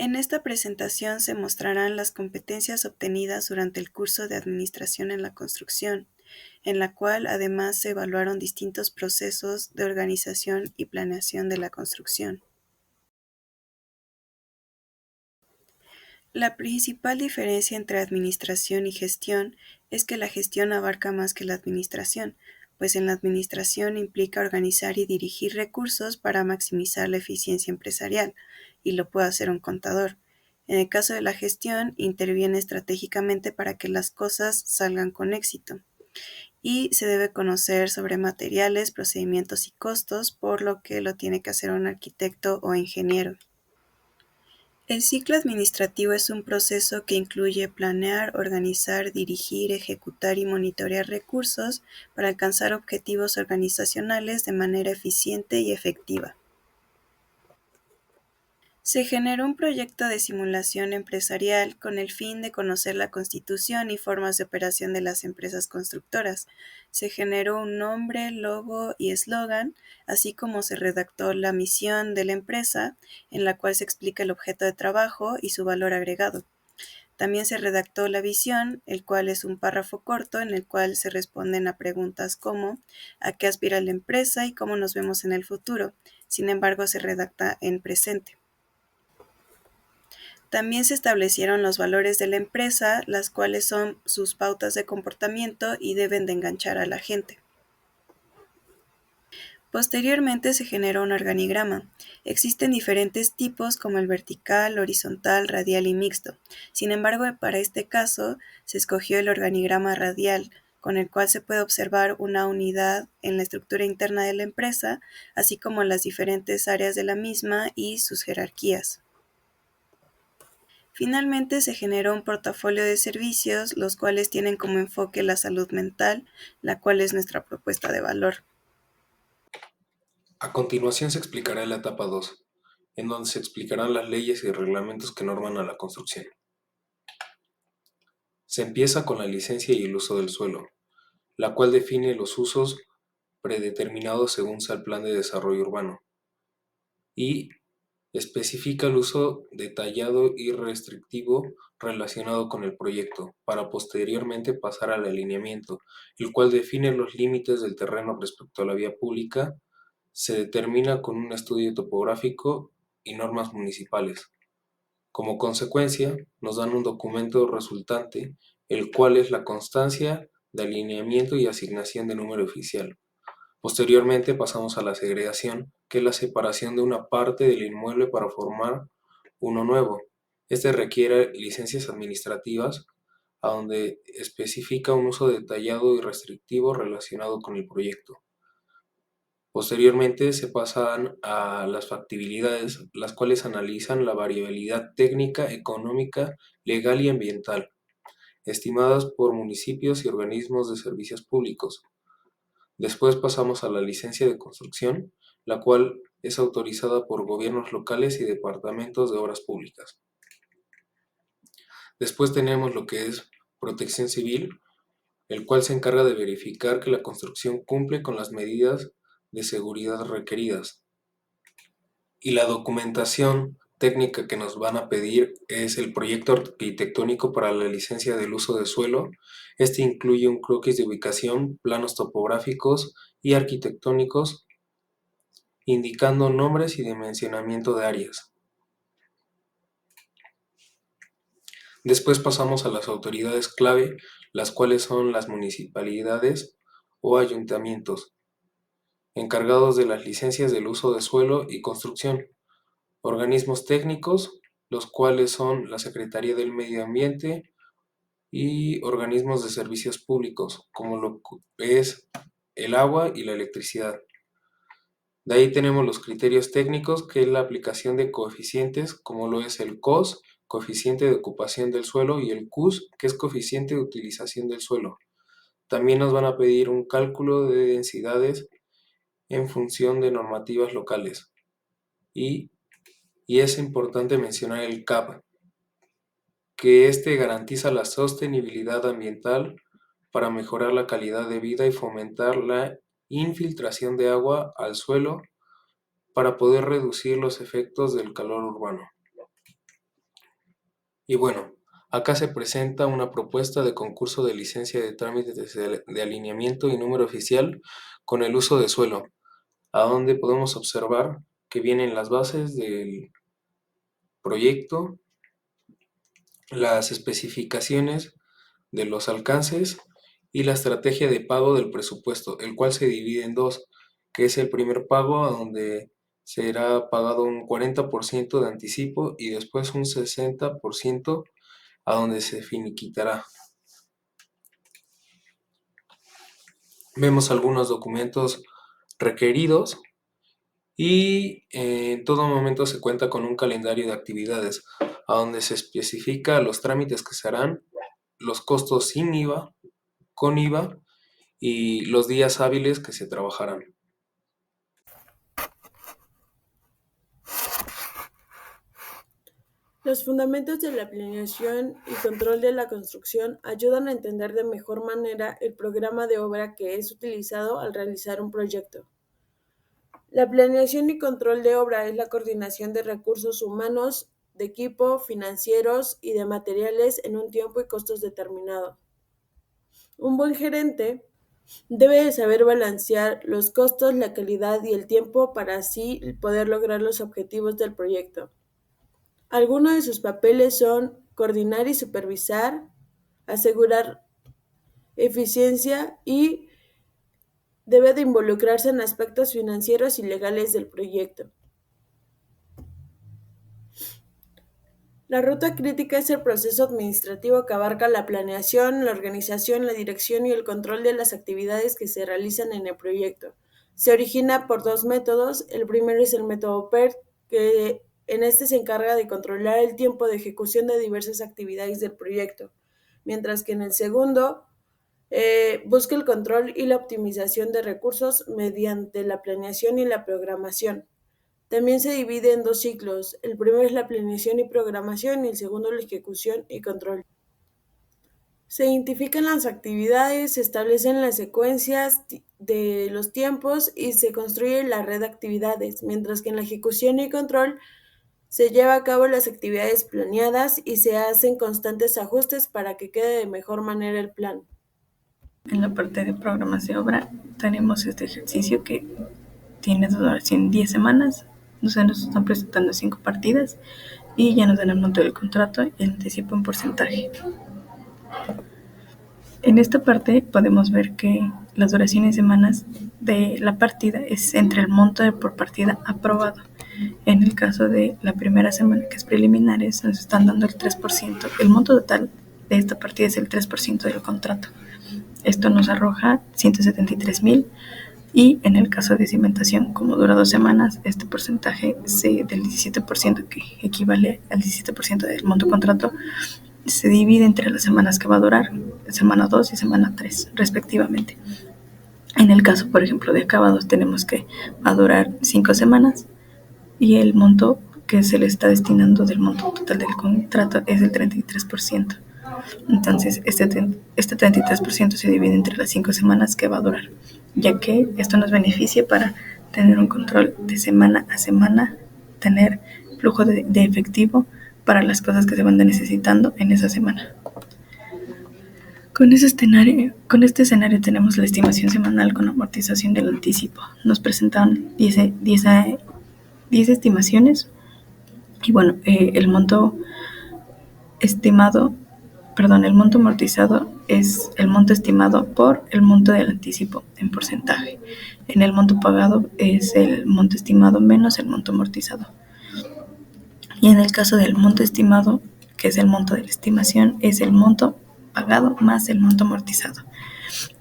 En esta presentación se mostrarán las competencias obtenidas durante el curso de Administración en la Construcción, en la cual además se evaluaron distintos procesos de organización y planeación de la construcción. La principal diferencia entre administración y gestión es que la gestión abarca más que la administración, pues en la administración implica organizar y dirigir recursos para maximizar la eficiencia empresarial, y lo puede hacer un contador. En el caso de la gestión, interviene estratégicamente para que las cosas salgan con éxito, y se debe conocer sobre materiales, procedimientos y costos, por lo que lo tiene que hacer un arquitecto o ingeniero. El ciclo administrativo es un proceso que incluye planear, organizar, dirigir, ejecutar y monitorear recursos para alcanzar objetivos organizacionales de manera eficiente y efectiva. Se generó un proyecto de simulación empresarial con el fin de conocer la constitución y formas de operación de las empresas constructoras. Se generó un nombre, logo y eslogan, así como se redactó la misión de la empresa, en la cual se explica el objeto de trabajo y su valor agregado. También se redactó la visión, el cual es un párrafo corto en el cual se responden a preguntas como ¿a qué aspira la empresa y cómo nos vemos en el futuro? Sin embargo, se redacta en presente. También se establecieron los valores de la empresa, las cuales son sus pautas de comportamiento y deben de enganchar a la gente. Posteriormente se generó un organigrama. Existen diferentes tipos como el vertical, horizontal, radial y mixto. Sin embargo, para este caso se escogió el organigrama radial, con el cual se puede observar una unidad en la estructura interna de la empresa, así como las diferentes áreas de la misma y sus jerarquías. Finalmente se generó un portafolio de servicios, los cuales tienen como enfoque la salud mental, la cual es nuestra propuesta de valor. A continuación se explicará la etapa 2, en donde se explicarán las leyes y reglamentos que norman a la construcción. Se empieza con la licencia y el uso del suelo, la cual define los usos predeterminados según sea el plan de desarrollo urbano, y especifica el uso detallado y restrictivo relacionado con el proyecto, para posteriormente pasar al alineamiento, el cual define los límites del terreno respecto a la vía pública. Se determina con un estudio topográfico y normas municipales. Como consecuencia, nos dan un documento resultante, el cual es la constancia de alineamiento y asignación de número oficial. Posteriormente pasamos a la segregación, que es la separación de una parte del inmueble para formar uno nuevo. Este requiere licencias administrativas, a donde especifica un uso detallado y restrictivo relacionado con el proyecto. Posteriormente se pasan a las factibilidades, las cuales analizan la variabilidad técnica, económica, legal y ambiental, estimadas por municipios y organismos de servicios públicos. Después pasamos a la licencia de construcción, la cual es autorizada por gobiernos locales y departamentos de obras públicas. Después tenemos lo que es protección civil, el cual se encarga de verificar que la construcción cumple con las medidas de seguridad requeridas. Y la documentación técnica que nos van a pedir es el proyecto arquitectónico para la licencia del uso de suelo. Este incluye un croquis de ubicación, planos topográficos y arquitectónicos, indicando nombres y dimensionamiento de áreas. Después pasamos a las autoridades clave, las cuales son las municipalidades o ayuntamientos, encargados de las licencias del uso de suelo y construcción. Organismos técnicos, los cuales son la Secretaría del Medio Ambiente, y organismos de servicios públicos, como lo es el agua y la electricidad. De ahí tenemos los criterios técnicos, que es la aplicación de coeficientes, como lo es el COS, coeficiente de ocupación del suelo, y el CUS, que es coeficiente de utilización del suelo. También nos van a pedir un cálculo de densidades en función de normativas locales. Y es importante mencionar el CAP, que este garantiza la sostenibilidad ambiental para mejorar la calidad de vida y fomentar la infiltración de agua al suelo para poder reducir los efectos del calor urbano. Y bueno, acá se presenta una propuesta de concurso de licencia de trámites de alineamiento y número oficial con el uso de suelo, a donde podemos observar que vienen las bases del proyecto, las especificaciones de los alcances y la estrategia de pago del presupuesto, el cual se divide en dos, que es el primer pago a donde será pagado un 40% de anticipo y después un 60% a donde se finiquitará. Vemos algunos documentos requeridos y en todo momento se cuenta con un calendario de actividades a donde se especifica los trámites que se harán, los costos sin IVA, con IVA y los días hábiles que se trabajarán. Los fundamentos de la planeación y control de la construcción ayudan a entender de mejor manera el programa de obra que es utilizado al realizar un proyecto. La planeación y control de obra es la coordinación de recursos humanos, de equipo, financieros y de materiales en un tiempo y costos determinado. Un buen gerente debe de saber balancear los costos, la calidad y el tiempo para así poder lograr los objetivos del proyecto. Algunos de sus papeles son coordinar y supervisar, asegurar eficiencia y debe de involucrarse en aspectos financieros y legales del proyecto. La ruta crítica es el proceso administrativo que abarca la planeación, la organización, la dirección y el control de las actividades que se realizan en el proyecto. Se origina por dos métodos. El primero es el método PERT, que en este se encarga de controlar el tiempo de ejecución de diversas actividades del proyecto, mientras que en el segundo busca el control y la optimización de recursos mediante la planeación y la programación. También se divide en dos ciclos. El primero es la planeación y programación y el segundo la ejecución y control. Se identifican las actividades, se establecen las secuencias de los tiempos y se construye la red de actividades, mientras que en la ejecución y control se lleva a cabo las actividades planeadas y se hacen constantes ajustes para que quede de mejor manera el plan. En la parte de programación de obra tenemos este ejercicio que tiene duración 10 semanas. Nos están presentando 5 partidas y ya nos dan el monto del contrato y el anticipo en porcentaje. En esta parte podemos ver que las duraciones semanas de la partida es entre el monto de por partida aprobado. En el caso de la primera semana, que es preliminares, nos están dando el 3%. El monto total de esta partida es el 3% del contrato. Esto nos arroja 173,000 y en el caso de cimentación, como dura 2 semanas, este porcentaje del 17%, que equivale al 17% del monto contrato, se divide entre las semanas que va a durar, semana 2 y semana 3, respectivamente. En el caso, por ejemplo, de acabados, tenemos que va a durar 5 semanas y el monto que se le está destinando del monto total del contrato es el 33%. Entonces, este 33% se divide entre las 5 semanas que va a durar, ya que esto nos beneficia para tener un control de semana a semana, tener flujo de efectivo para las cosas que se van necesitando en esa semana. Con este escenario tenemos la estimación semanal con amortización del anticipo. Nos presentaron 10 estimaciones y bueno, el monto amortizado es el monto estimado por el monto del anticipo en porcentaje. En el monto pagado es el monto estimado menos el monto amortizado. Y en el caso del monto estimado, que es el monto de la estimación, es el monto pagado más el monto amortizado.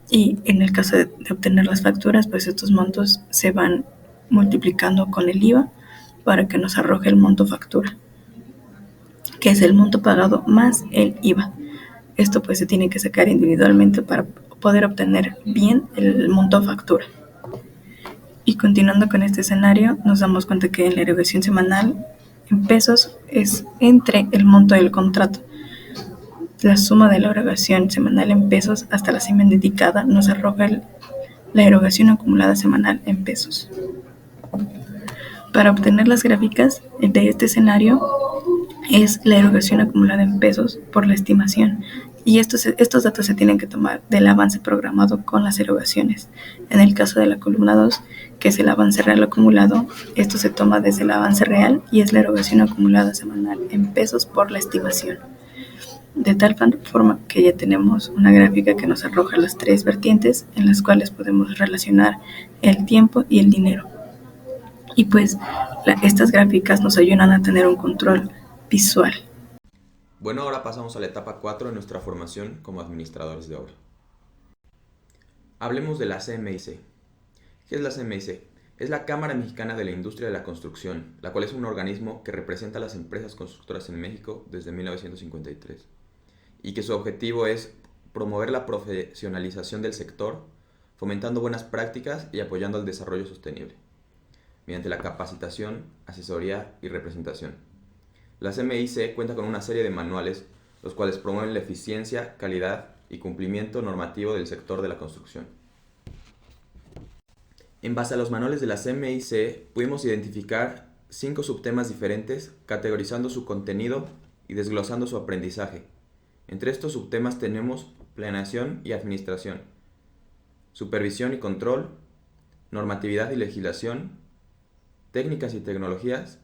Y en el caso de obtener las facturas, pues estos montos se van multiplicando con el IVA para que nos arroje el monto factura, que es el monto pagado más el IVA. Esto pues se tiene que sacar individualmente para poder obtener bien el monto factura. Y continuando con este escenario, nos damos cuenta que en la erogación semanal en pesos es entre el monto del contrato. La suma de la erogación semanal en pesos hasta la semana indicada nos arroja la erogación acumulada semanal en pesos. Para obtener las gráficas de este escenario, es la erogación acumulada en pesos por la estimación. Y estos datos se tienen que tomar del avance programado con las erogaciones. En el caso de la columna 2, que es el avance real acumulado, esto se toma desde el avance real y es la erogación acumulada semanal en pesos por la estimación. De tal forma que ya tenemos una gráfica que nos arroja las tres vertientes en las cuales podemos relacionar el tiempo y el dinero. Y pues estas gráficas nos ayudan a tener un control visual. Bueno, ahora pasamos a la etapa 4 de nuestra formación como administradores de obra. Hablemos de la CMIC. ¿Qué es la CMIC? Es la Cámara Mexicana de la Industria de la Construcción, la cual es un organismo que representa a las empresas constructoras en México desde 1953 y que su objetivo es promover la profesionalización del sector, fomentando buenas prácticas y apoyando el desarrollo sostenible, mediante la capacitación, asesoría y representación. La CMIC cuenta con una serie de manuales, los cuales promueven la eficiencia, calidad y cumplimiento normativo del sector de la construcción. En base a los manuales de la CMIC, pudimos identificar 5 subtemas diferentes, categorizando su contenido y desglosando su aprendizaje. Entre estos subtemas tenemos planeación y administración, supervisión y control, normatividad y legislación, técnicas y tecnologías,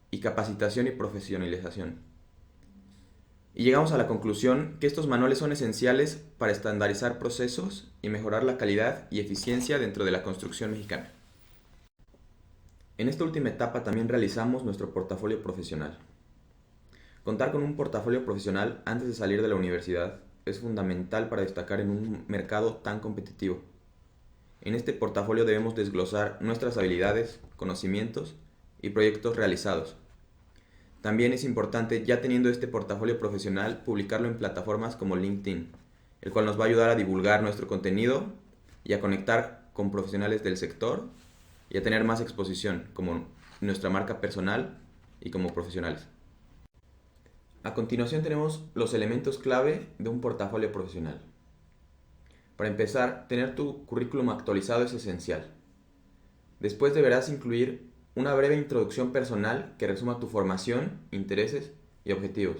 y capacitación y profesionalización. Y llegamos a la conclusión que estos manuales son esenciales para estandarizar procesos y mejorar la calidad y eficiencia dentro de la construcción mexicana. En esta última etapa también realizamos nuestro portafolio profesional. Contar con un portafolio profesional antes de salir de la universidad es fundamental para destacar en un mercado tan competitivo. En este portafolio debemos desglosar nuestras habilidades, conocimientos y proyectos realizados. También es importante, ya teniendo este portafolio profesional, publicarlo en plataformas como LinkedIn, el cual nos va a ayudar a divulgar nuestro contenido y a conectar con profesionales del sector y a tener más exposición como nuestra marca personal y como profesionales. A continuación tenemos los elementos clave de un portafolio profesional. Para empezar, tener tu currículum actualizado es esencial. Después deberás incluir una breve introducción personal que resuma tu formación, intereses y objetivos.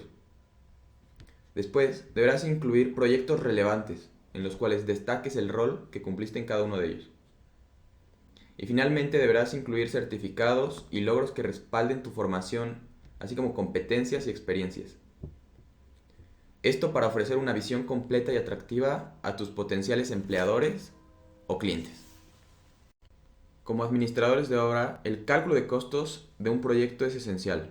Después, deberás incluir proyectos relevantes en los cuales destaques el rol que cumpliste en cada uno de ellos. Y finalmente deberás incluir certificados y logros que respalden tu formación, así como competencias y experiencias. Esto para ofrecer una visión completa y atractiva a tus potenciales empleadores o clientes. Como administradores de obra, el cálculo de costos de un proyecto es esencial.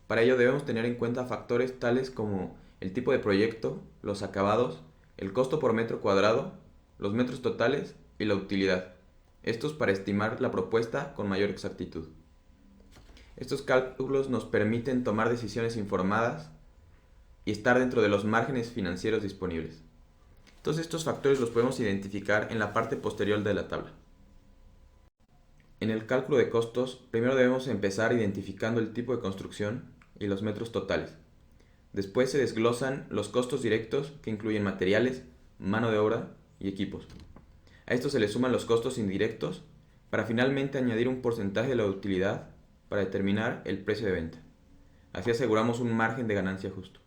Para ello debemos tener en cuenta factores tales como el tipo de proyecto, los acabados, el costo por metro cuadrado, los metros totales y la utilidad. Estos para estimar la propuesta con mayor exactitud. Estos cálculos nos permiten tomar decisiones informadas y estar dentro de los márgenes financieros disponibles. Todos estos factores los podemos identificar en la parte posterior de la tabla. En el cálculo de costos, primero debemos empezar identificando el tipo de construcción y los metros totales. Después se desglosan los costos directos que incluyen materiales, mano de obra y equipos. A esto se le suman los costos indirectos para finalmente añadir un porcentaje de la utilidad para determinar el precio de venta. Así aseguramos un margen de ganancia justo.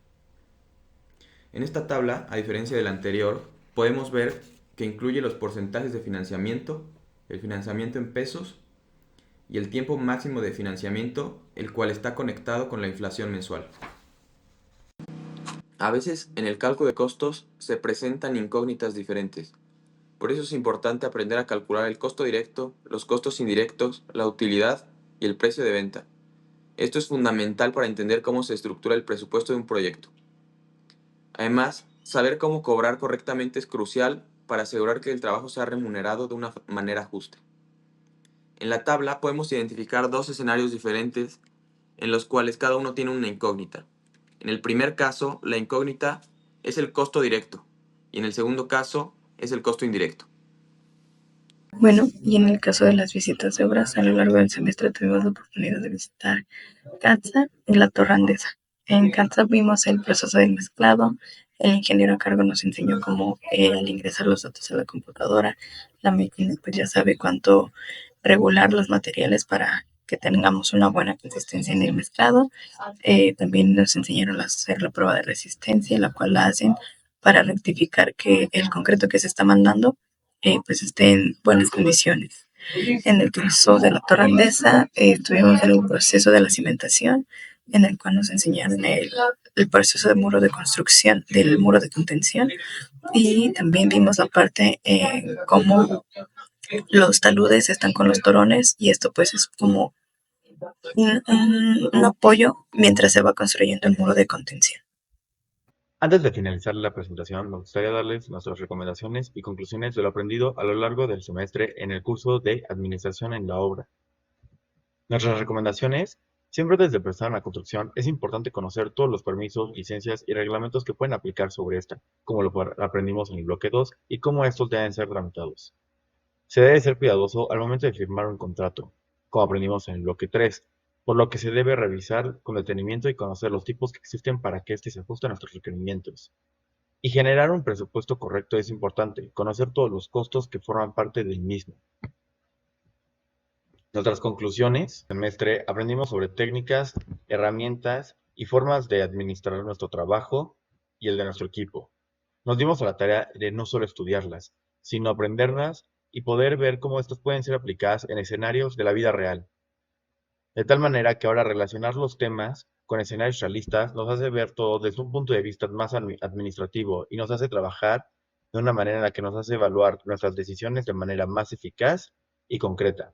En esta tabla, a diferencia de la anterior, podemos ver que incluye los porcentajes de financiamiento, el financiamiento en pesos y el tiempo máximo de financiamiento, el cual está conectado con la inflación mensual. A veces, en el cálculo de costos se presentan incógnitas diferentes. Por eso es importante aprender a calcular el costo directo, los costos indirectos, la utilidad y el precio de venta. Esto es fundamental para entender cómo se estructura el presupuesto de un proyecto. Además, saber cómo cobrar correctamente es crucial para asegurar que el trabajo sea remunerado de una manera justa. En la tabla podemos identificar 2 escenarios diferentes en los cuales cada uno tiene una incógnita. En el primer caso, la incógnita es el costo directo y en el segundo caso es el costo indirecto. Bueno, y en el caso de las visitas de obras, a lo largo del semestre tuvimos la oportunidad de visitar CATSA y la Torre Andesa. En CATSA vimos el proceso de mezclado, el ingeniero a cargo nos enseñó cómo al ingresar los datos a la computadora, la máquina pues ya sabe cuánto regular los materiales para que tengamos una buena consistencia en el mezclado. También nos enseñaron a hacer la prueba de resistencia, la cual la hacen para rectificar que el concreto que se está mandando pues esté en buenas condiciones. En el caso de la Torre Andesa, estuvimos en el proceso de la cimentación, en el cual nos enseñaron el proceso de muro de construcción del muro de contención, y también vimos la parte cómo los taludes están con los torones, y esto pues es como un apoyo mientras se va construyendo el muro de contención. Antes de finalizar la presentación, me gustaría darles nuestras recomendaciones y conclusiones de lo aprendido a lo largo del semestre en el curso de Administración en la Obra. Nuestras recomendaciones: siempre desde empezar una construcción es importante conocer todos los permisos, licencias y reglamentos que pueden aplicar sobre esta, como lo aprendimos en el bloque 2 y cómo estos deben ser tramitados. Se debe ser cuidadoso al momento de firmar un contrato, como aprendimos en el bloque 3, por lo que se debe revisar con detenimiento y conocer los tipos que existen para que éste se ajuste a nuestros requerimientos. Y generar un presupuesto correcto es importante, conocer todos los costos que forman parte del mismo. Nuestras conclusiones: semestre aprendimos sobre técnicas, herramientas y formas de administrar nuestro trabajo y el de nuestro equipo. Nos dimos a la tarea de no solo estudiarlas, sino aprenderlas y poder ver cómo estas pueden ser aplicadas en escenarios de la vida real. De tal manera que ahora relacionar los temas con escenarios realistas nos hace ver todo desde un punto de vista más administrativo y nos hace trabajar de una manera en la que nos hace evaluar nuestras decisiones de manera más eficaz y concreta.